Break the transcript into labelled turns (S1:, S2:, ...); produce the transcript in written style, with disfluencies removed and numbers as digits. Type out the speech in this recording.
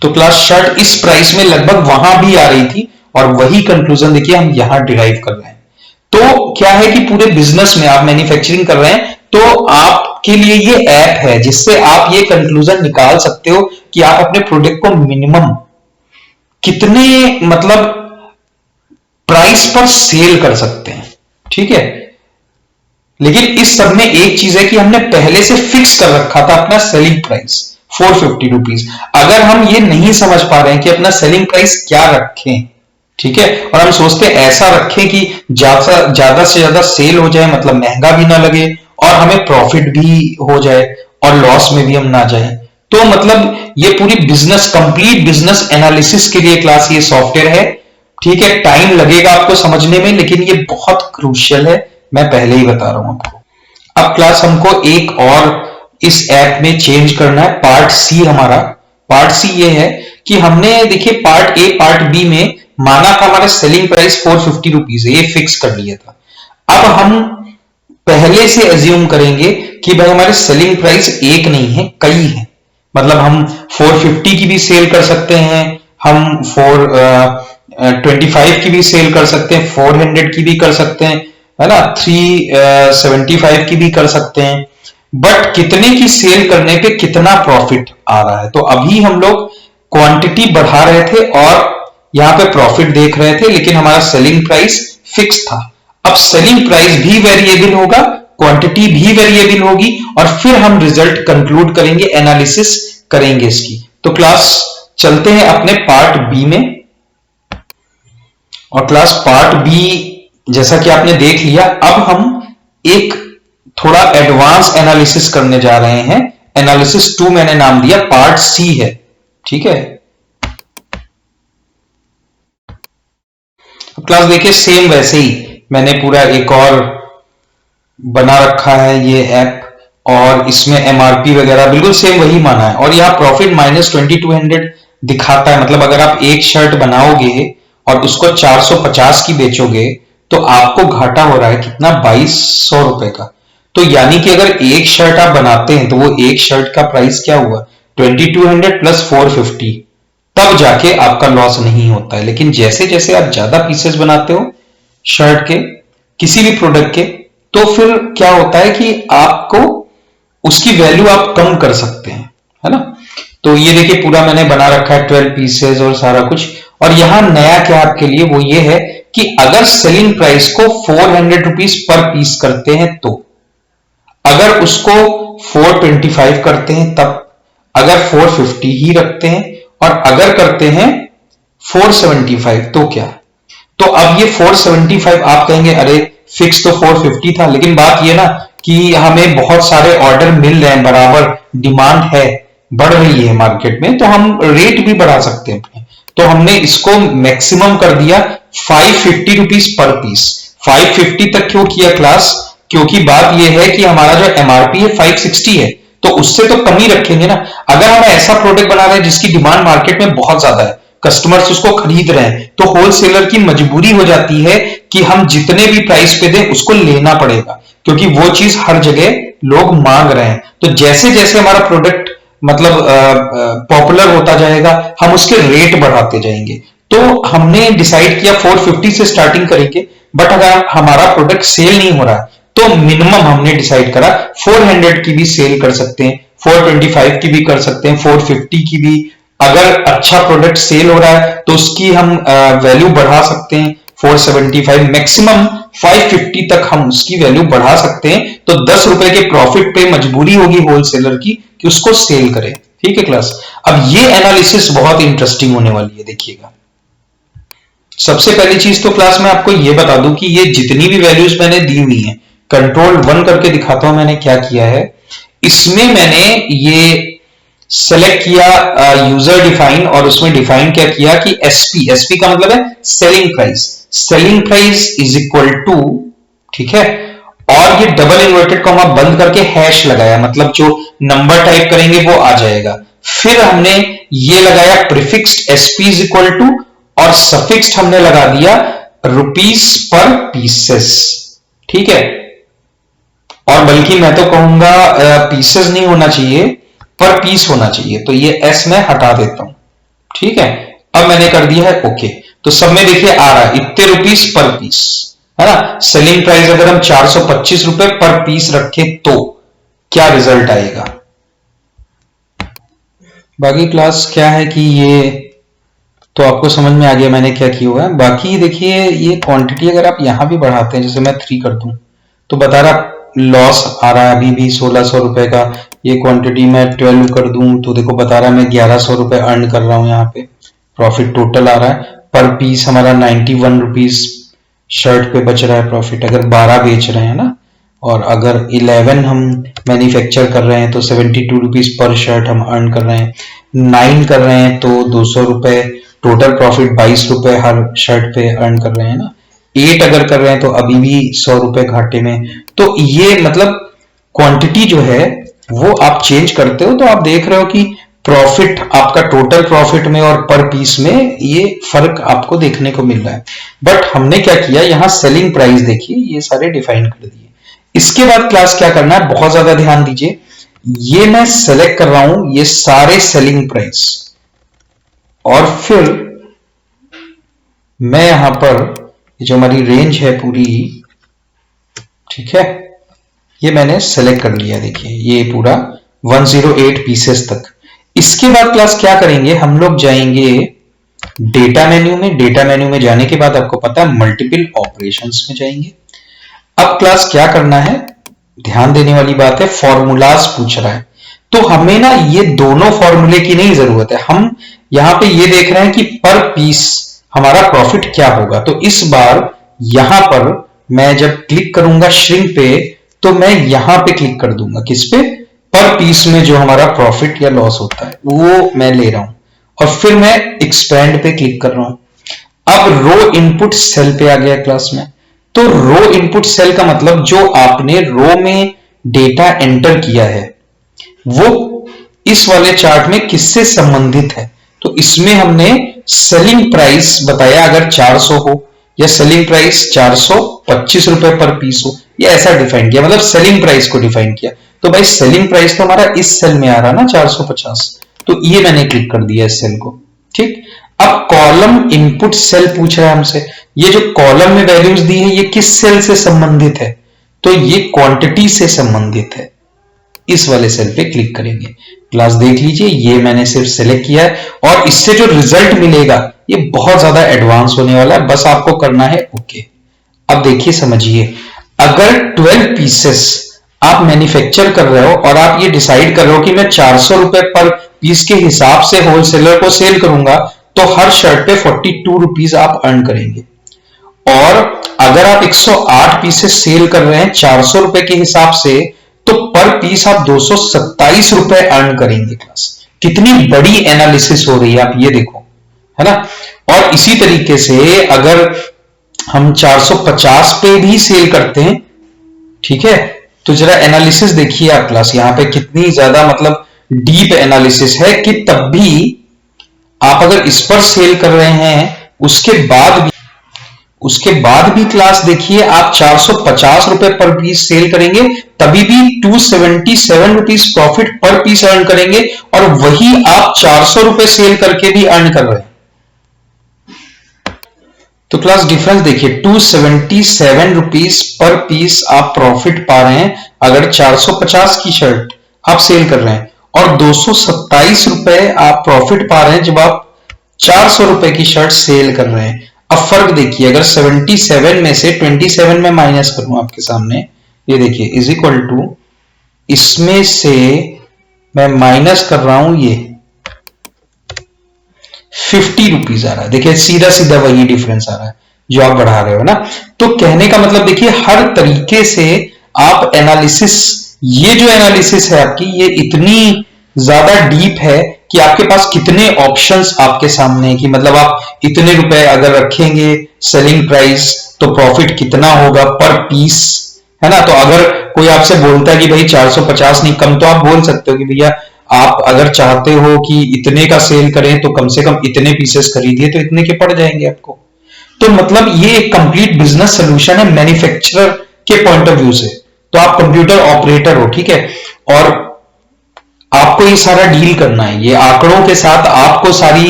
S1: तो class shirt इस price में लगभग वहां भी आ रही थी और वही कंक्लूजन देखिए हम यहां डिराइव कर रहे हैं। तो क्या है कि पूरे बिजनेस में आप मैन्युफैक्चरिंग कर रहे हैं तो आपके लिए ये ऐप है जिससे आप ये कंक्लूजन निकाल सकते हो कि आप अपने प्रोडक्ट को मिनिमम कितने मतलब प्राइस पर सेल कर सकते हैं। ठीक है, लेकिन इस सब में एक चीज है कि हमने पहले से फिक्स कर रखा था अपना सेलिंग प्राइस 450 रुपीज। अगर हम ये नहीं समझ पा रहे हैं कि अपना सेलिंग प्राइस क्या रखें, ठीक है, और हम सोचते हैं ऐसा रखें कि ज्यादा से ज्यादा सेल हो जाए, मतलब महंगा भी ना लगे और हमें प्रॉफिट भी हो जाए और लॉस में भी हम ना जाए, तो मतलब ये पूरी बिजनेस कंप्लीट बिजनेस एनालिसिस के लिए क्लास ये सॉफ्टवेयर है। ठीक है, टाइम लगेगा आपको समझने में लेकिन ये बहुत क्रूशियल है, मैं पहले ही बता रहा हूं आपको। अब क्लास हमको एक और इस ऐप में चेंज करना है, पार्ट सी हमारा। पार्ट सी ये है कि हमने देखिए पार्ट ए पार्ट बी में माना था हमारा सेलिंग प्राइस 450 रुपीज है, ये फिक्स कर लिया था। अब हम पहले से एज्यूम करेंगे कि भाई हमारे सेलिंग प्राइस एक नहीं है, कई है। मतलब हम 450 की भी सेल कर सकते हैं, हम 425 की भी सेल कर सकते हैं, 400 की भी कर सकते हैं, है ना, 375 की भी कर सकते हैं। बट कितने की सेल करने पे कितना प्रॉफिट आ रहा है, तो अभी हम लोग क्वांटिटी बढ़ा रहे थे और यहां पे प्रॉफिट देख रहे थे, लेकिन हमारा सेलिंग प्राइस फिक्स था। अब सेलिंग प्राइस भी वेरिएबल होगा, क्वांटिटी भी वेरिएबल होगी और फिर हम रिजल्ट कंक्लूड करेंगे, एनालिसिस करेंगे इसकी। तो क्लास चलते हैं अपने पार्ट बी में। और क्लास पार्ट बी जैसा कि आपने देख लिया, अब हम एक थोड़ा एडवांस एनालिसिस करने जा रहे हैं। एनालिसिस 2 मैंने नाम दिया, पार्ट सी है। ठीक है, क्लास देखिए सेम वैसे ही मैंने पूरा एक और बना रखा है ये ऐप और इसमें एमआरपी वगैरह बिल्कुल सेम वही माना है और यहाँ प्रॉफिट -2200 दिखाता है। मतलब अगर आप एक शर्ट बनाओगे और उसको 450 की बेचोगे तो आपको घाटा हो रहा है कितना, 2200 रुपए का। तो यानी कि अगर एक शर्ट आप बनाते हैं तो वो एक शर्ट का प्राइस क्या हुआ, 2200 प्लस 450, तब जाके आपका लॉस नहीं होता है। लेकिन जैसे जैसे आप ज्यादा पीसेस बनाते हो शर्ट के, किसी भी प्रोडक्ट के, तो फिर क्या होता है कि आपको उसकी वैल्यू आप कम कर सकते हैं, है ना। तो ये देखिए पूरा मैंने बना रखा है 12 पीसेस और सारा कुछ। और यहां नया क्या आपके लिए वो ये है कि अगर सेलिंग प्राइस को 400 रुपीज पर पीस करते हैं तो, अगर उसको 425 करते हैं तब, अगर 450 ही रखते हैं और अगर करते हैं 475 तो क्या। तो अब ये 475 आप कहेंगे अरे फिक्स तो 450 था, लेकिन बात ये ना कि हमें बहुत सारे ऑर्डर मिल रहे हैं, बराबर डिमांड है, बढ़ रही है मार्केट में, तो हम रेट भी बढ़ा सकते हैं अपने। तो हमने इसको मैक्सिमम कर दिया 550 रुपीज पर पीस। 550 तक क्यों किया क्लास, क्योंकि बात यह है कि हमारा जो एमआरपी है 560 है, तो उससे तो कम ही रखेंगे ना। अगर हम ऐसा प्रोडक्ट बना रहे हैं जिसकी डिमांड मार्केट में बहुत ज्यादा है, कस्टमर्स उसको खरीद रहे हैं, तो होलसेलर की मजबूरी हो जाती है कि हम जितने भी प्राइस पे दें उसको लेना पड़ेगा, क्योंकि वो चीज हर जगह लोग मांग रहे हैं। तो जैसे जैसे हमारा प्रोडक्ट मतलब पॉपुलर होता जाएगा हम उसके रेट बढ़ाते जाएंगे। तो हमने डिसाइड किया 450 से स्टार्टिंग करेंगे, बट अगर हमारा प्रोडक्ट सेल नहीं हो रहा तो मिनिमम हमने डिसाइड करा 400 की भी सेल कर सकते हैं, 425 की भी कर सकते हैं, 450 की भी। अगर अच्छा प्रोडक्ट सेल हो रहा है तो उसकी हम वैल्यू बढ़ा सकते हैं 475, मैक्सिमम 550 तक हम उसकी वैल्यू बढ़ा सकते हैं। तो 10 रुपए के प्रॉफिट पे मजबूरी होगी होलसेलर की कि उसको सेल करें। ठीक है क्लास, अब ये एनालिसिस बहुत इंटरेस्टिंग होने वाली है, देखिएगा। सबसे पहली चीज तो क्लास में आपको ये बता दूं कि ये जितनी भी वैल्यूज मैंने दी हुई हैं, कंट्रोल 1 करके दिखाता हूं मैंने क्या किया है। इसमें मैंने ये सेलेक्ट किया यूजर डिफाइन और उसमें डिफाइन क्या किया कि एसपी, एसपी का मतलब है selling price, selling price is equal to, ठीक है, और ये डबल इन्वर्टेड कॉमा बंद करके हैश लगाया, मतलब जो नंबर टाइप करेंगे वो आ जाएगा। फिर हमने ये लगाया prefixed SP is equal to और सफिक्स्ड हमने लगा दिया रुपीस पर पीसेस। ठीक है, और बल्कि मैं तो कहूंगा पीसेस नहीं होना चाहिए, पर पीस होना चाहिए। तो ये एस मैं हटा देता हूं। ठीक है, अब मैंने कर दिया है ओके। तो सब में देखिए आ रहा है इतने रुपीस पर पीस, है ना। सेलिंग प्राइस अगर हम 425 रुपए पर पीस रखे तो क्या रिजल्ट आएगा। बाकी क्लास क्या है कि ये तो आपको समझ में आ गया मैंने क्या किया हुआ है। बाकी देखिए ये क्वांटिटी अगर आप यहां भी बढ़ाते हैं, जैसे मैं 3 कर दूं तो बता रहा लॉस आ रहा है अभी भी 1600 रुपए का। ये क्वांटिटी मैं 12 कर दूं तो देखो बता रहा है मैं 1100 रुपए अर्न कर रहा हूं। यहाँ पे प्रॉफिट टोटल आ रहा है पर पीस हमारा 91 रुपीज शर्ट पे बच रहा है प्रॉफिट, अगर 12 बेच रहे हैं ना। और अगर 11 हम मैन्युफैक्चर कर रहे हैं तो 72 रुपीज पर शर्ट हम अर्न कर रहे हैं। 9 कर रहे हैं तो 200 रुपए, टोटल प्रॉफिट 22 रुपए हर शर्ट पे अर्न कर रहे हैं ना। 8 अगर कर रहे हैं तो अभी भी 100 रुपए घाटे में। तो ये मतलब क्वांटिटी जो है वो आप चेंज करते हो तो आप देख रहे हो कि प्रॉफिट आपका टोटल प्रॉफिट में और पर पीस में ये फर्क आपको देखने को मिल रहा है। बट हमने क्या किया, यहां सेलिंग प्राइस देखिए ये सारे डिफाइन कर दिए। इसके बाद क्लास क्या करना है, बहुत ज्यादा ध्यान दीजिए। ये मैं सेलेक्ट कर रहा हूं ये सारे सेलिंग प्राइस, और फिर मैं यहां पर जो हमारी रेंज है पूरी, ठीक है, ये मैंने सेलेक्ट कर लिया। देखिए ये पूरा 108 पीसेस तक। इसके बाद क्लास क्या करेंगे, हम लोग जाएंगे डेटा मेन्यू में। डेटा मेन्यू में जाने के बाद आपको पता है मल्टीपल ऑपरेशंस में जाएंगे। अब क्लास क्या करना है, ध्यान देने वाली बात है, फॉर्मूलाज पूछ रहा है तो हमें ना ये दोनों फॉर्मूले की नहीं जरूरत है। हम यहां पे ये देख रहे हैं कि पर पीस हमारा प्रॉफिट क्या होगा। तो इस बार यहां पर मैं जब क्लिक करूंगा श्रिंक पे तो मैं यहां पे क्लिक कर दूंगा किस पे, पर पीस में जो हमारा प्रॉफिट या लॉस होता है वो मैं ले रहा हूं, और फिर मैं एक्सपेंड पे क्लिक कर रहा हूं। अब रो इनपुट सेल पे आ गया क्लास में। तो रो इनपुट सेल का मतलब जो आपने रो में डेटा एंटर किया है वो इस वाले चार्ट में किससे संबंधित है। तो इसमें हमने सेलिंग प्राइस बताया अगर 400 हो, या सेलिंग प्राइस 425 रुपए पर पीस हो, या ऐसा डिफाइन किया, मतलब सेलिंग प्राइस को डिफाइन किया। तो भाई सेलिंग प्राइस तो हमारा इस सेल में आ रहा ना 450, तो ये मैंने क्लिक कर दिया इस सेल को। ठीक, अब कॉलम इनपुट सेल पूछ रहा है हमसे, ये जो कॉलम में वैल्यूज दी है ये किस सेल से संबंधित है, तो ये क्वांटिटी से संबंधित है। इस वाले सेल पे क्लिक करेंगे। क्लास देख लीजिए ये मैंने सिर्फ सेलेक्ट किया है, और इससे जो रिजल्ट मिलेगा ये बहुत ज्यादा एडवांस होने वाला है, बस आपको करना है ओके। अब देखिए समझिए, अगर 12 पीसेस आप मैन्युफैक्चर कर रहे हो और आप ये डिसाइड कर रहे हो कि मैं 400 रुपए पर पीस के हिसाब से होलसेलर को सेल करूंगा, तो हर शर्ट पे 42 रुपीज आप अर्न करेंगे। और अगर आप 108 पीसेस सेल कर रहे हैं 400 रुपए के हिसाब से, तो पर पीस आप 227 रुपए अर्न करेंगे। क्लास कितनी बड़ी एनालिसिस हो रही है आप ये देखो, है ना। और इसी तरीके से अगर हम 450 पे भी सेल करते हैं, ठीक है, तो जरा एनालिसिस देखिए आप क्लास, यहां पे कितनी ज्यादा मतलब डीप एनालिसिस है कि तब भी आप अगर इस पर सेल कर रहे हैं उसके बाद भी क्लास देखिए आप 450 रुपए पर पीस सेल करेंगे तभी भी 277 रुपीज प्रॉफिट पर पीस अर्न करेंगे, और वही आप 400 रुपए सेल करके भी अर्न कर रहे हैं। तो क्लास डिफरेंस देखिए, 277 रुपीज पर पीस आप प्रॉफिट पा रहे हैं अगर 450 की शर्ट आप सेल कर रहे हैं, और 227 रुपए आप प्रॉफिट पा रहे हैं जब आप 400 रुपए की शर्ट सेल कर रहे हैं। अब फर्क देखिए, अगर 77 में से 27 में माइनस करूं आपके सामने, ये देखिए इज इक्वल टू, इसमें से मैं माइनस कर रहा हूं ये 50 रुपीज आ रहा है। देखिए सीधा सीधा वही डिफरेंस आ रहा है जो आप बढ़ा रहे हो ना। तो कहने का मतलब देखिए हर तरीके से आप एनालिसिस, ये जो एनालिसिस है आपकी ये इतनी ज्यादा डीप है कि आपके पास कितने ऑप्शंस आपके सामने है, कि मतलब आप इतने रुपए अगर रखेंगे सेलिंग प्राइस तो प्रॉफिट कितना होगा पर पीस, है ना। तो अगर कोई आपसे बोलता है कि भाई 450 नहीं कम, तो आप बोल सकते हो कि भैया आप अगर चाहते हो कि इतने का सेल करें तो कम से कम इतने पीसेस खरीदिए तो इतने के पड़ जाएंगे आपको। तो मतलब ये एक कंप्लीट बिजनेस सोल्यूशन है मैन्युफैक्चरर के पॉइंट ऑफ व्यू से। तो आप कंप्यूटर ऑपरेटर हो, ठीक है, और आपको ये सारा डील करना है, ये आंकड़ों के साथ आपको सारी